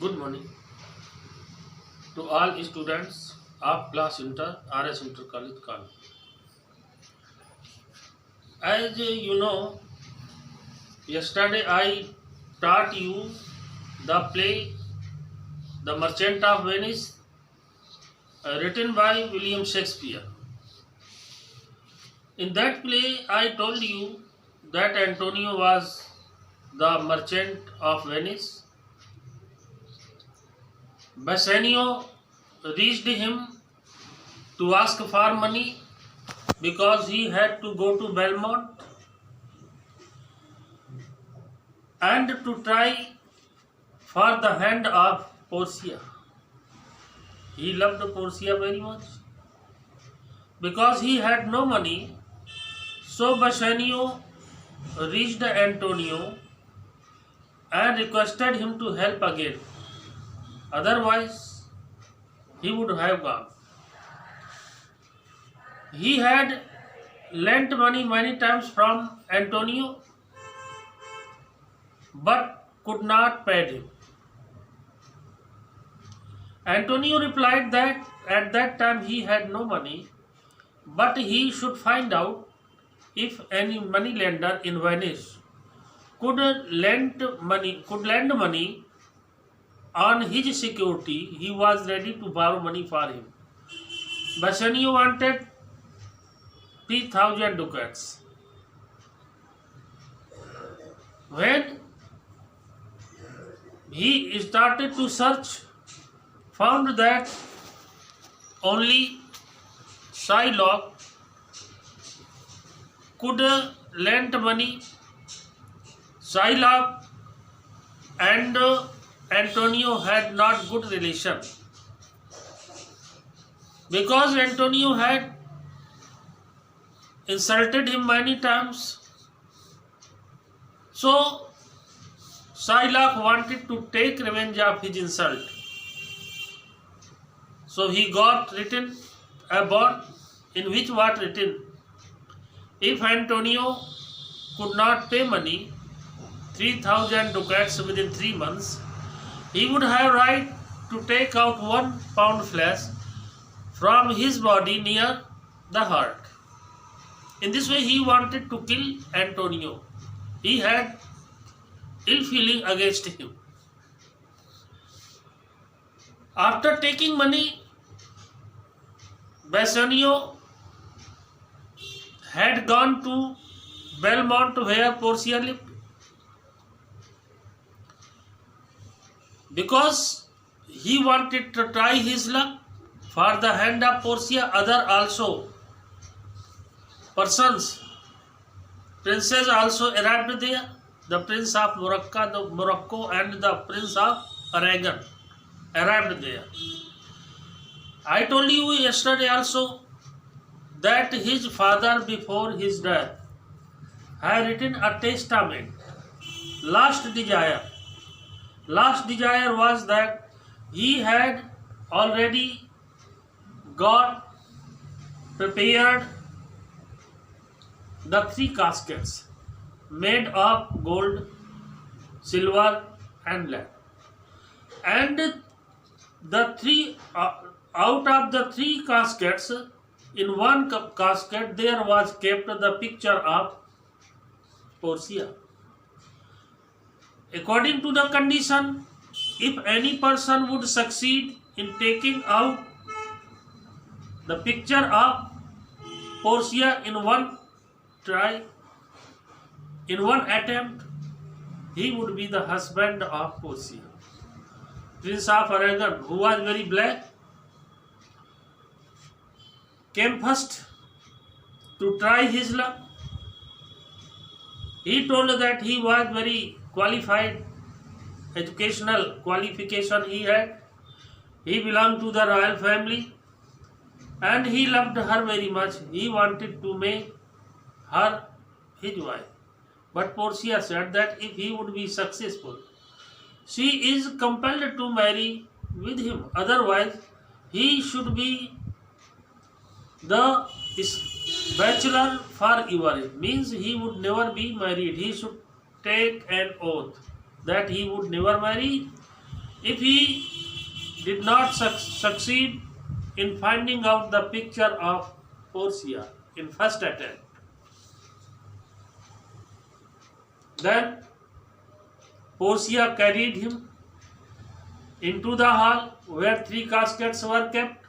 Good morning to all students of class Inter RS Inter College Kano. As you know, yesterday I taught you the play The Merchant of Venice, written by William Shakespeare. In that play, I told you that Antonio was the merchant of Venice. Bassanio reached him to ask for money because he had to go to Belmont and to try for the hand of Portia. He loved Portia very much. Because he had no money, so Bassanio reached Antonio and requested him to help again. Otherwise, he would have gone. He had lent money many times from Antonio but could not pay him. Antonio replied that at that time he had no money, but he should find out if any moneylender in Venice could lend money on his security. He was ready to borrow money for him. Bassanio wanted 3,000 ducats. When he started to search, found that only Shylock could lend money. Shylock and Antonio had not good relation because Antonio had insulted him many times. So Shylock wanted to take revenge of his insult. So he got written a bond in which was written, if Antonio could not pay money, 3,000 ducats within 3 months, he would have right to take out 1 pound flesh from his body near the heart. In this way he wanted to kill Antonio. He had ill feeling against him. After taking money, Bassanio had gone to Belmont where Portia lived. Because he wanted to try his luck for the hand of Portia, other also persons, princes also arrived there. The Prince of Morocco and the Prince of Aragon arrived there. I told you yesterday also that his father before his death had written a testament. Last desire was that he had already got prepared the 3 caskets made of gold, silver and lead. And the 3 out of the 3 caskets, in 1 casket there was kept the picture of Portia. According to the condition, if any person would succeed in taking out the picture of Portia in 1 try, in 1 attempt, he would be the husband of Portia. Prince of Aragon, who was very black, came first to try his luck. He told that he was very qualified, educational qualification he had. He belonged to the royal family and he loved her very much. He wanted to make her his wife. But Portia said that if he would be successful, she is compelled to marry with him. Otherwise, he should be the bachelor forever. It means he would never be married. He should take an oath that he would never marry If he did not succeed in finding out the picture of Portia in first attempt, then Portia carried him into the hall where 3 caskets were kept.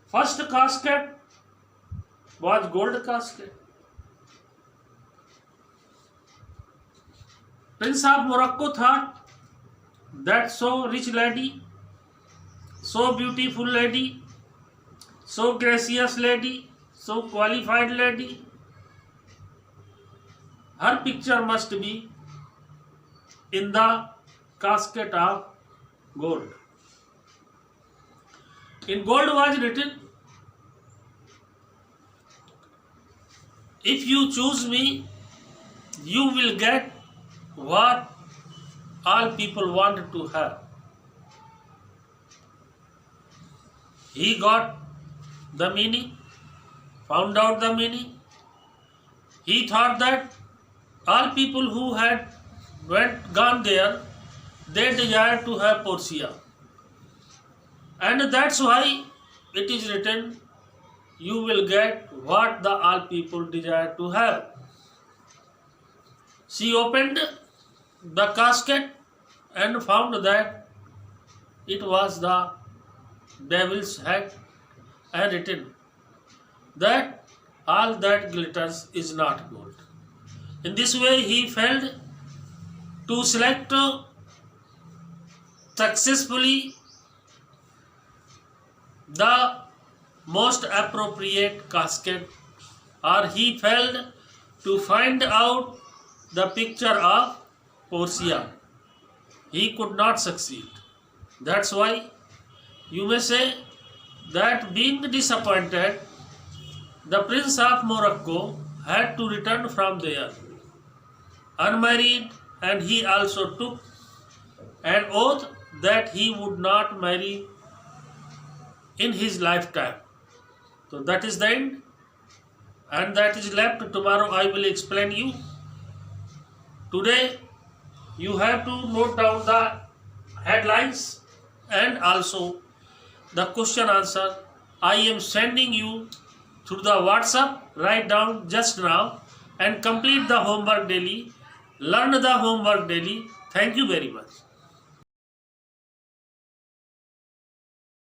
First casket was gold casket. Prince of Morocco thought that so rich lady, so beautiful lady, so gracious lady, so qualified lady, her picture must be in the casket of gold. In gold was written, if you choose me, you will get what all people wanted to have. He got the meaning, found out the meaning. He thought that all people who had gone there, they desired to have Portia. And that's why it is written, you will get what the all people desire to have. She opened the casket and found that it was the devil's hat and written that all that glitters is not gold. In this way he failed to select successfully the most appropriate casket, or he failed to find out the picture of Portia. He could not succeed. That's why you may say that being disappointed, the Prince of Morocco had to return from there unmarried, and he also took an oath that he would not marry in his lifetime. So that is the end, and that is left. Tomorrow I will explain you. Today you have to note down the headlines and also the question answer. I am sending you through the WhatsApp. Write down just now and complete the homework daily. Learn the homework daily. Thank you very much.